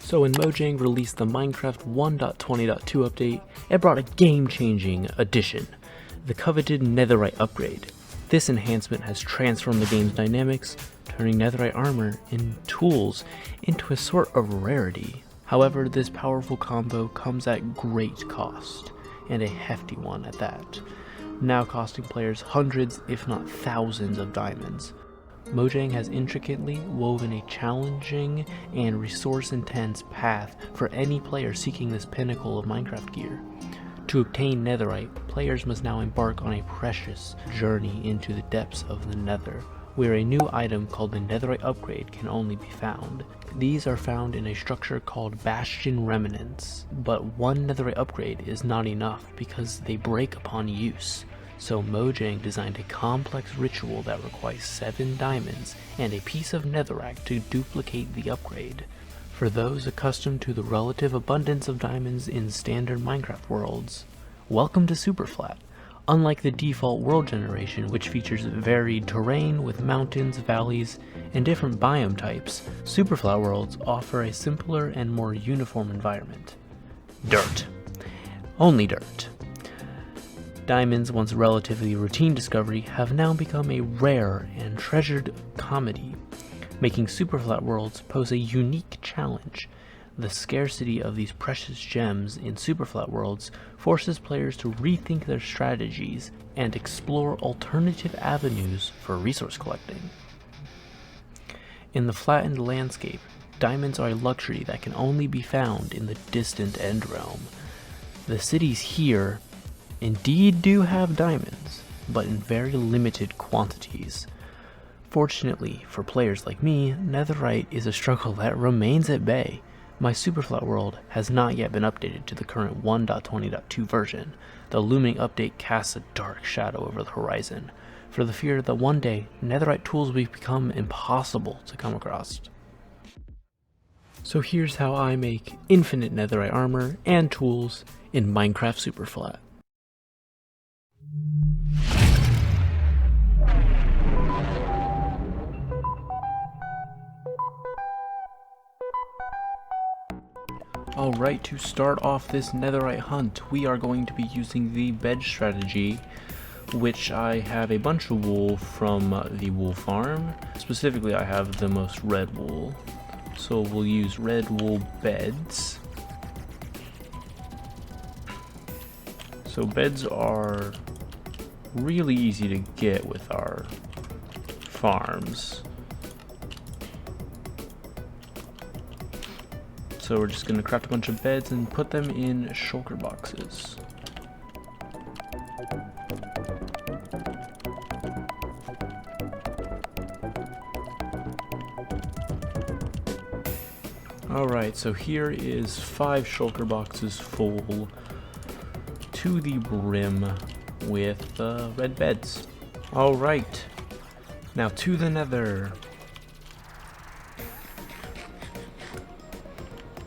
So when Mojang released the Minecraft 1.20.2 update, it brought a game-changing addition, the coveted Netherite upgrade. This enhancement has transformed the game's dynamics, turning Netherite armor and tools into a sort of rarity. However, this powerful combo comes at great cost, and a hefty one at that, now costing players hundreds if not thousands of diamonds. Mojang has intricately woven a challenging and resource-intense path for any player seeking this pinnacle of Minecraft gear. To obtain Netherite, players must now embark on a precious journey into the depths of the Nether, where a new item called the Netherite upgrade can only be found. These are found in a structure called Bastion Remnants, but one Netherite upgrade is not enough because they break upon use. So Mojang designed a complex ritual that requires 7 diamonds and a piece of netherrack to duplicate the upgrade. For those accustomed to the relative abundance of diamonds in standard Minecraft worlds, welcome to Superflat. Unlike the default world generation, which features varied terrain with mountains, valleys, and different biome types, Superflat worlds offer a simpler and more uniform environment. Dirt. Only dirt. Diamonds, once a relatively routine discovery, have now become a rare and treasured commodity, making Superflat worlds pose a unique challenge. The scarcity of these precious gems in Superflat worlds forces players to rethink their strategies and explore alternative avenues for resource collecting. In the flattened landscape, diamonds are a luxury that can only be found in the distant End Realm. The cities here indeed do have diamonds, but in very limited quantities. Fortunately for players like me, Netherite is a struggle that remains at bay. My Superflat world has not yet been updated to the current 1.20.2 version. The looming update casts a dark shadow over the horizon, for the fear that one day Netherite tools will become impossible to come across. So here's how I make infinite Netherite armor and tools in Minecraft Superflat. Alright, to start off this Netherite hunt, we are going to be using the bed strategy, which I have a bunch of wool from the wool farm. Specifically, I have the most red wool, so we'll use red wool beds. So beds are really easy to get with our farms. So we're just going to craft a bunch of beds and put them in Shuler Boxes. Alright, so here is 5 Shuler Boxes full to the brim with red beds. Alright, now to the Nether.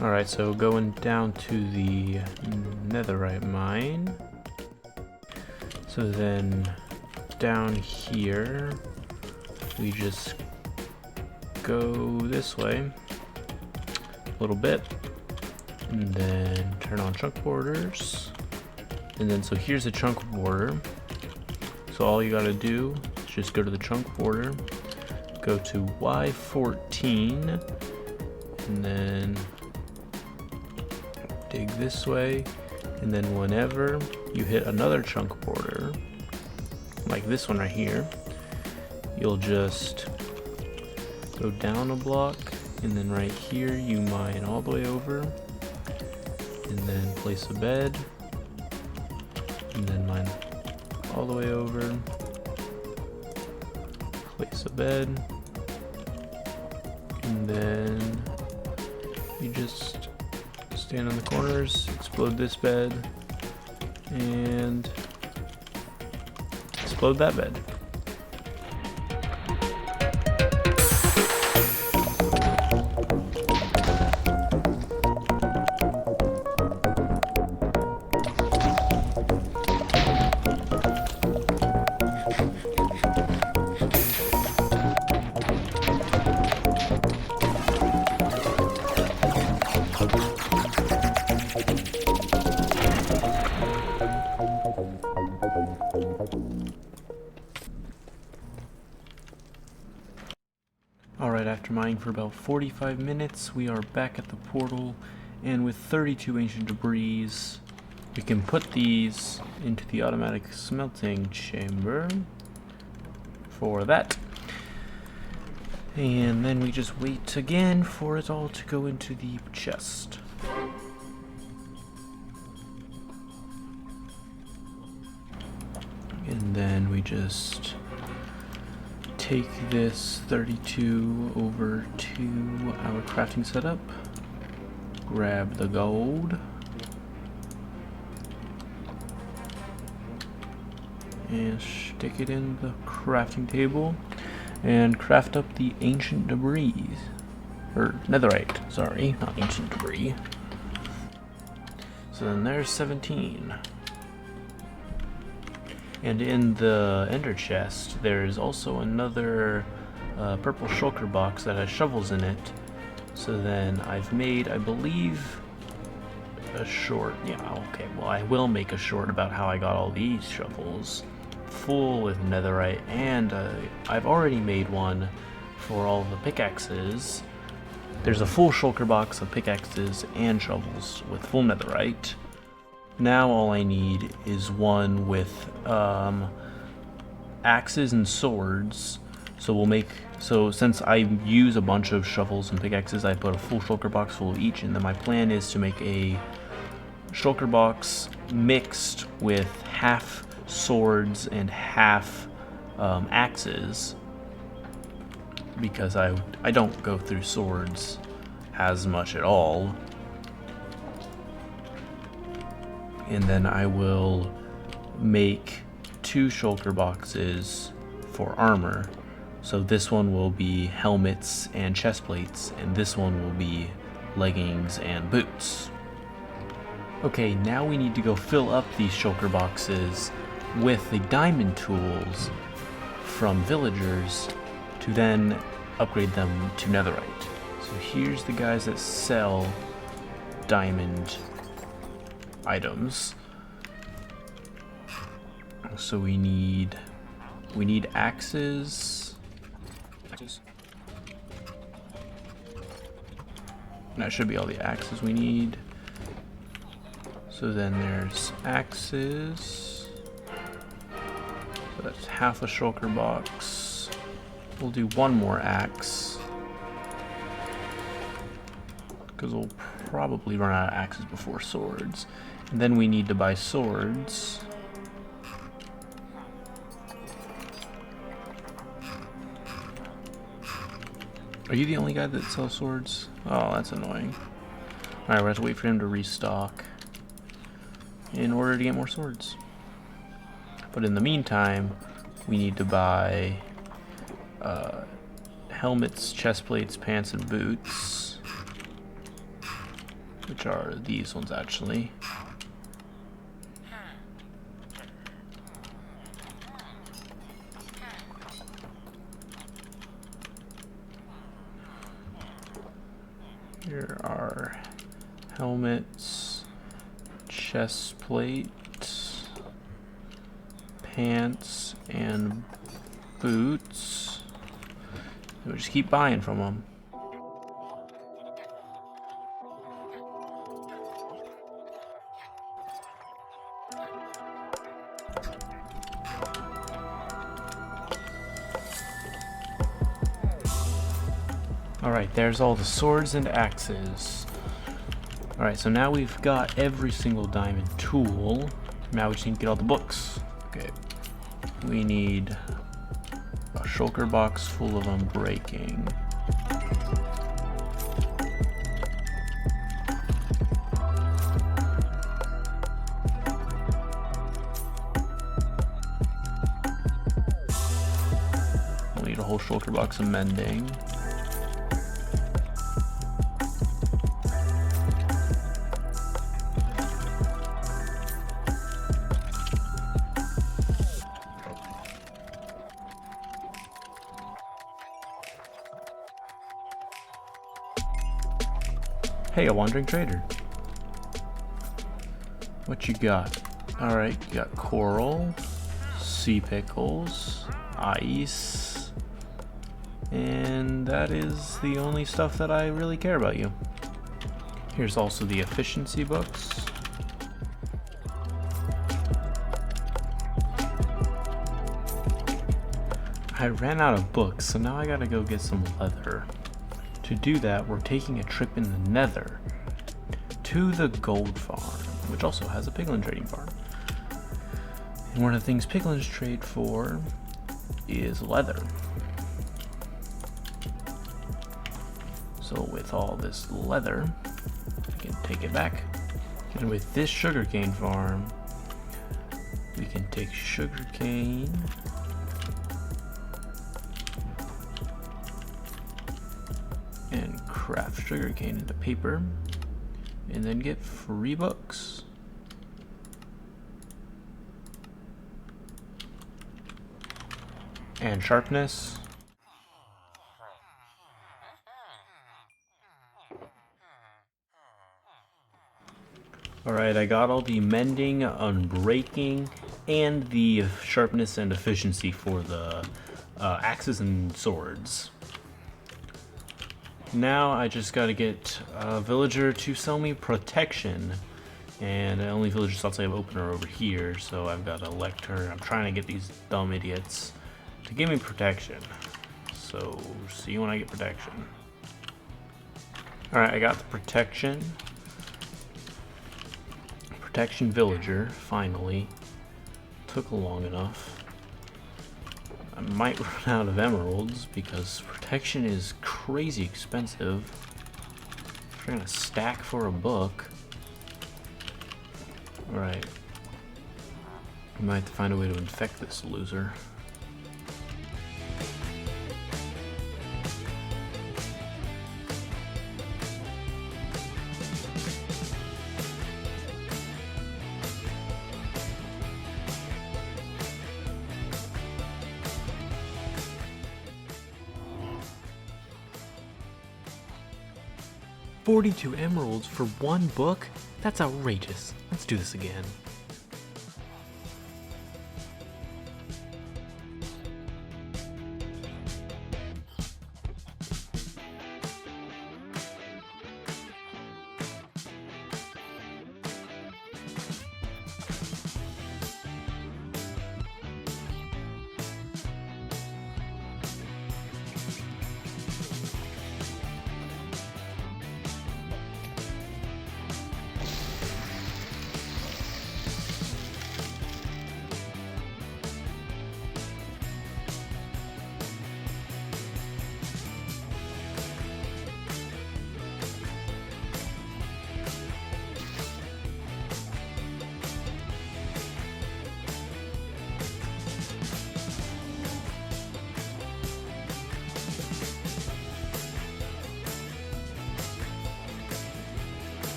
Alright, so going down to the Netherite Mine. So then down here, we just go this way a little bit, and then turn on chunk borders. And then so here's the chunk border. So all you gotta do is just go to the chunk border, go to Y14, and then dig this way, and then whenever you hit another chunk border, like this one right here, you'll just go down a block, and then right here you mine all the way over, and then place a bed, and then mine all the way over, place a bed, and then you just stand on the corners, explode this bed, and explode that bed. mining for about 45 minutes. We are back at the portal, and with 32 ancient debris, we can put these into the automatic smelting chamber for that. And then we just wait again for it all to go into the chest. And then we just take this 32 over to our crafting setup, grab the gold, and stick it in the crafting table and craft up the ancient debris, or netherite, sorry, not ancient debris. So then there's 17. And in the ender chest, there's also another purple shulker box that has shovels in it. So then I've made, I believe, a short. Yeah, okay, well, I will make a short about how I got all these shovels full with netherite, and I've already made one for all the pickaxes. There's a full shulker box of pickaxes and shovels with full netherite. Now all I need is one with axes and swords. So since I use a bunch of shovels and pickaxes, I put a full shulker box full of each, and then my plan is to make a shulker box mixed with half swords and half axes, because I don't go through swords as much at all. And then I will make 2 shulker boxes for armor. So this one will be helmets and chest plates, and this one will be leggings and boots. Okay, now we need to go fill up these shulker boxes with the diamond tools from villagers to then upgrade them to netherite. So here's the guys that sell diamond items. So we need axes. That should be all the axes we need. So then there's axes. So that's half a shulker box. We'll do one more axe, because we'll probably run out of axes before swords. And then we need to buy swords. Are you the only guy that sells swords? Oh, that's annoying. Alright, we have to wait for him to restock in order to get more swords. But in the meantime, we need to buy helmets, chest plates, pants, and boots, which are these ones actually. Here are helmets, chest plates, pants, and boots. We'll just keep buying from them. Alright, there's all the swords and axes. Alright, so now we've got every single diamond tool. Now we just need to get all the books. Okay. We need a shulker box full of unbreaking. We'll need a whole shulker box of mending. Hey, a wandering trader. What you got? Alright, you got coral, sea pickles, ice, And that is the only stuff that I really care about you. Here's also the efficiency books. I ran out of books, so now I gotta go get some leather. To do that, we're taking a trip in the Nether to the gold farm, which also has a piglin trading farm. And one of the things piglins trade for is leather. So with all this leather, we can take it back. And with this sugarcane farm, we can take sugarcane and craft sugarcane into paper, and then get free books. And sharpness. Alright, I got all the mending, unbreaking, and the sharpness and efficiency for the axes and swords. Now I just gotta get a villager to sell me protection, and the only villager slots I have open are over here, so I've got a lector. I'm trying to get these dumb idiots to give me protection. So, see you when I get protection. Alright, I got the protection. Protection villager, finally. Took long enough. I might run out of emeralds because protection is crazy expensive. If you're gonna stack for a book. Alright. I might have to find a way to infect this loser. $42 emeralds for one book? That's outrageous. Let's do this again.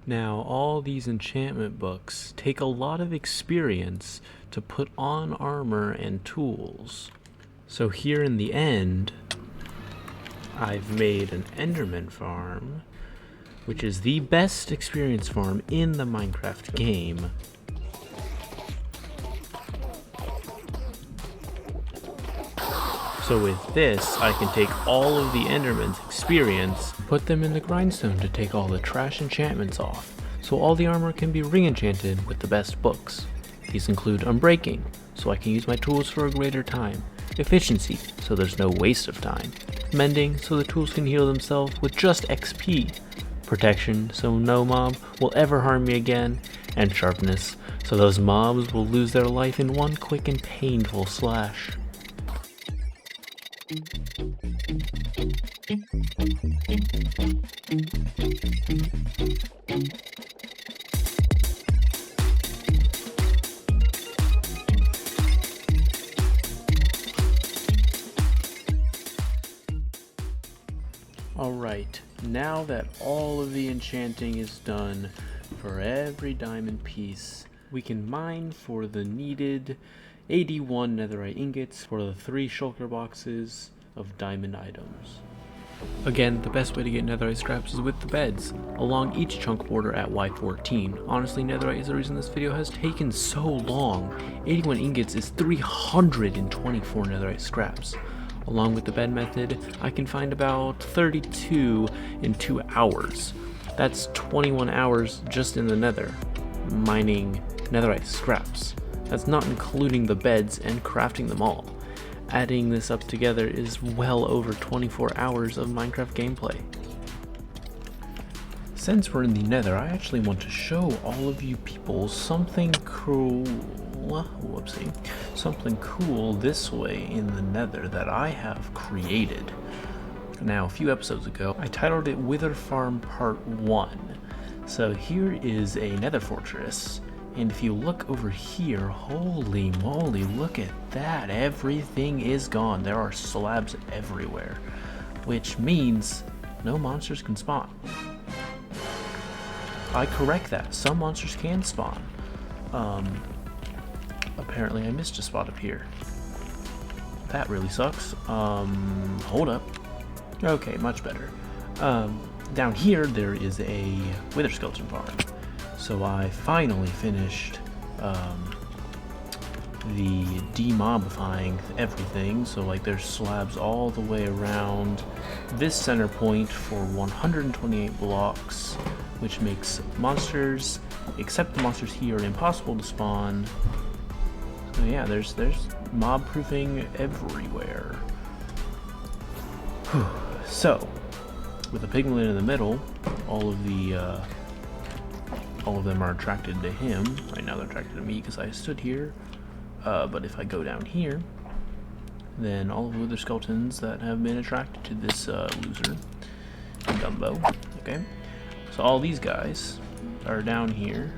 Now, all these enchantment books take a lot of experience to put on armor and tools. So here in the end, I've made an Enderman Farm, which is the best experience farm in the Minecraft game. So with this, I can take all of the Enderman's experience, put them in the grindstone to take all the trash enchantments off, so all the armor can be re-enchanted with the best books. These include Unbreaking, so I can use my tools for a greater time, Efficiency, so there's no waste of time, Mending, so the tools can heal themselves with just XP, Protection, so no mob will ever harm me again, and Sharpness, so those mobs will lose their life in one quick and painful slash. Alright, now that all of the enchanting is done for every diamond piece, we can mine for the needed 81 netherite ingots for the 3 shulker boxes of diamond items. Again, the best way to get netherite scraps is with the beds, along each chunk border at Y14. Honestly, netherite is the reason this video has taken so long. 81 ingots is 324 netherite scraps. Along with the bed method, I can find about 32 in 2 hours. That's 21 hours just in the nether, mining netherite scraps. That's not including the beds and crafting them all. Adding this up together is well over 24 hours of Minecraft gameplay. Since we're in the nether, I actually want to show all of you people something cool. Something cool this way in the nether that I have created. Now, a few episodes ago, I titled it Wither Farm Part 1. So here is a nether fortress. And if you look over here, holy moly, look at that. Everything is gone. There are slabs everywhere, which means no monsters can spawn. I correct that. Some monsters can spawn. Apparently I missed a spot up here. That really sucks. Hold up. Okay, much better. Down here there is a wither skeleton farm. So I finally finished the demobbifying everything. So like there's slabs all the way around this center point for 128 blocks, which makes monsters, except the monsters here, impossible to spawn. So yeah, there's mob proofing everywhere. Whew. So with the pigment in the middle, all of them are attracted to him. Right now they're attracted to me because I stood here. But if I go down here, then all of the wither skeletons that have been attracted to this loser, Dumbo. Okay, so all these guys are down here,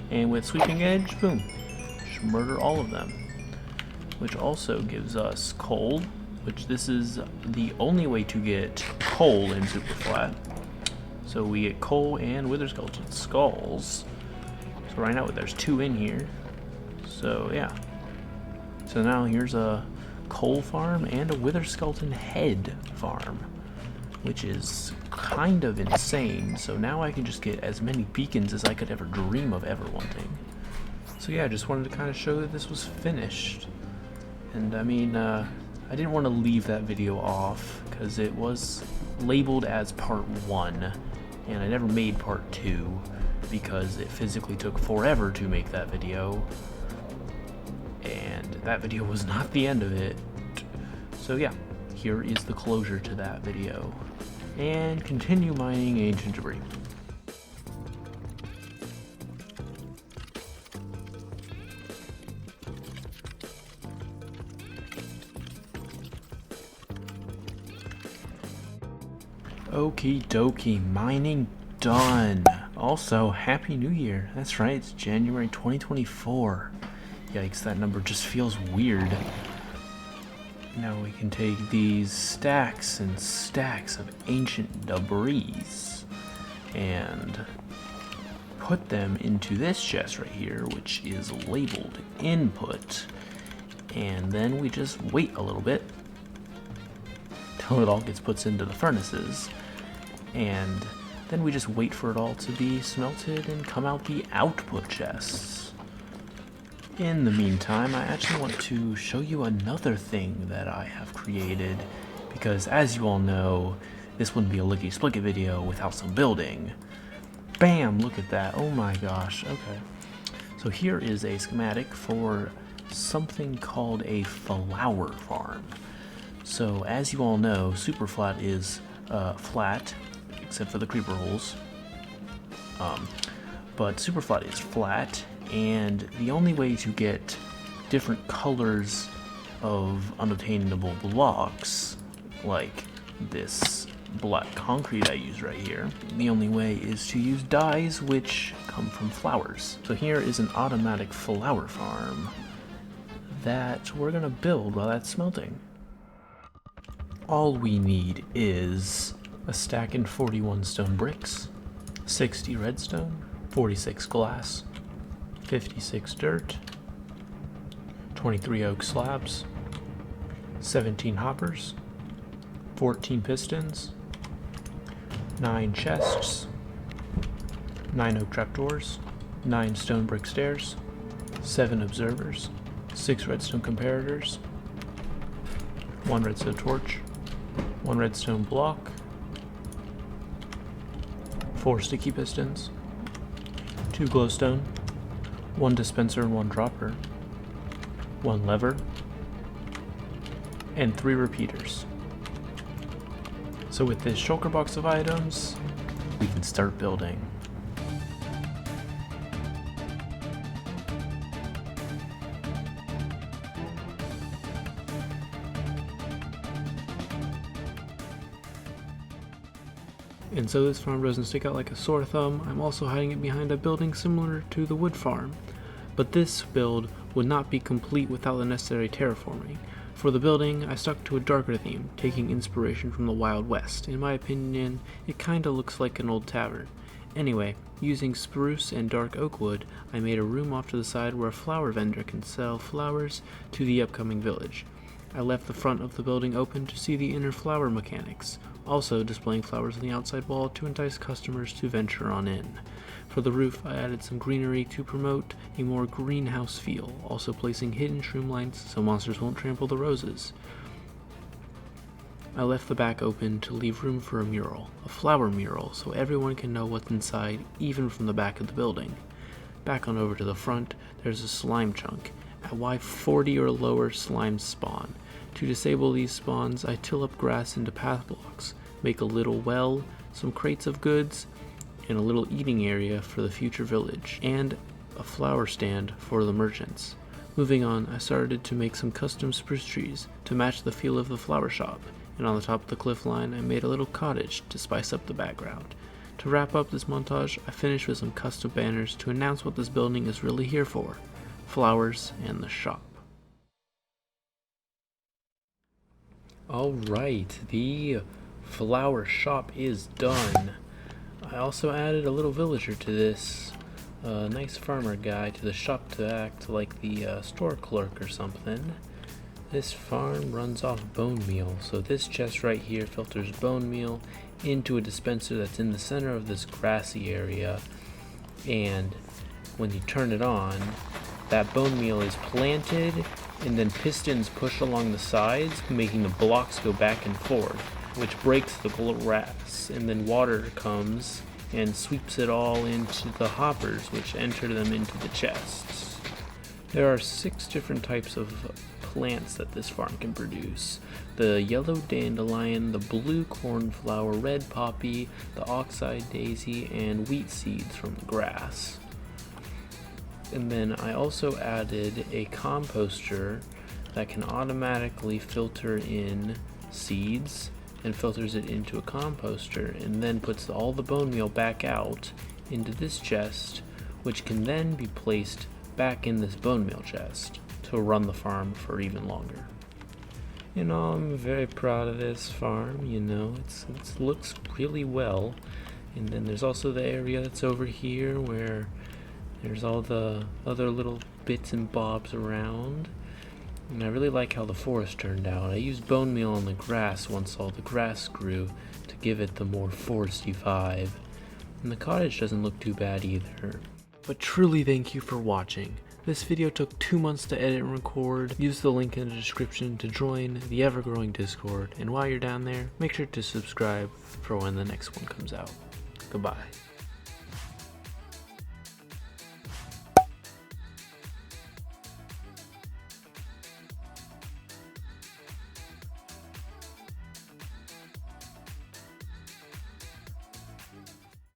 and with sweeping edge, boom, just murder all of them. Which also gives us coal, which this is the only way to get coal in Superflat. So we get coal and wither skeleton skulls. So right now there's 2 in here. So yeah. So now here's a coal farm and a wither skeleton head farm, which is kind of insane. So now I can just get as many beacons as I could ever dream of ever wanting. So yeah, I just wanted to kind of show that this was finished. And I mean, I didn't want to leave that video off because it was labeled as part 1. And I never made part 2 because it physically took forever to make that video, and that video was not the end of it. So yeah, here is the closure to that video, and continue mining ancient debris. Okie dokie, mining done. Also, Happy New Year. That's right, it's January 2024. Yikes, that number just feels weird. Now we can take these stacks and stacks of ancient debris and put them into this chest right here, which is labeled input. And then we just wait a little bit till it all gets put into the furnaces. And then we just wait for it all to be smelted and come out the output chests. In the meantime, I actually want to show you another thing that I have created, because as you all know, this wouldn't be a LickitySplickit video without some building. Bam! Look at that. Oh my gosh. Okay. So here is a schematic for something called a flower farm. So as you all know, Superflat is flat, except for the creeper holes. But Superflat is flat, and the only way to get different colors of unobtainable blocks, like this black concrete I use right here, the only way is to use dyes which come from flowers. So here is an automatic flower farm that we're gonna build while that's smelting. All we need is a stack and 41 stone bricks, 60 redstone, 46 glass, 56 dirt, 23 oak slabs, 17 hoppers, 14 pistons, 9 chests, 9 oak trapdoors, 9 stone brick stairs, 7 observers, 6 redstone comparators, 1 redstone torch, 1 redstone block, 4 sticky pistons, 2 glowstone, 1 dispenser and 1 dropper, 1 lever, and 3 repeaters. So with this shulker box of items, we can start building. And so this farm doesn't stick out like a sore thumb, I'm also hiding it behind a building similar to the wood farm. But this build would not be complete without the necessary terraforming. For the building, I stuck to a darker theme, taking inspiration from the Wild West. In my opinion, it kinda looks like an old tavern. Anyway, using spruce and dark oak wood, I made a room off to the side where a flower vendor can sell flowers to the upcoming village. I left the front of the building open to see the inner flower mechanics, also displaying flowers on the outside wall to entice customers to venture on in. For the roof, I added some greenery to promote a more greenhouse feel, also placing hidden shroom lights so monsters won't trample the roses. I left the back open to leave room for a mural, a flower mural, so everyone can know what's inside even from the back of the building. Back on over to the front, there's a slime chunk. At Y 40 or lower, slimes spawn. To disable these spawns, I till up grass into path blocks, make a little well, some crates of goods, and a little eating area for the future village, and a flower stand for the merchants. Moving on, I started to make some custom spruce trees to match the feel of the flower shop, and on the top of the cliff line I made a little cottage to spice up the background. To wrap up this montage, I finished with some custom banners to announce what this building is really here for: flowers and the shop. Alright, the flower shop is done. I also added a little villager to this, a nice farmer guy to the shop to act like the store clerk or something. This farm runs off bone meal, so this chest right here filters bone meal into a dispenser that's in the center of this grassy area, and when you turn it on, that bone meal is planted and then pistons push along the sides, making the blocks go back and forth, which breaks the grass, and then water comes and sweeps it all into the hoppers, which enter them into the chests. There are 6 different types of plants that this farm can produce: the yellow dandelion, the blue cornflower, red poppy, the oxeye daisy, and wheat seeds from the grass. And then I also added a composter that can automatically filter in seeds and filters it into a composter, and then puts all the bone meal back out into this chest, which can then be placed back in this bone meal chest to run the farm for even longer. You know, I'm very proud of this farm. You know, it looks really well. And then there's also the area that's over here where there's all the other little bits and bobs around. And I really like how the forest turned out. I used bone meal on the grass once all the grass grew to give it the more foresty vibe. And the cottage doesn't look too bad either. But truly thank you for watching. This video took 2 months to edit and record. Use the link in the description to join the ever-growing Discord. And while you're down there, make sure to subscribe for when the next one comes out. Goodbye.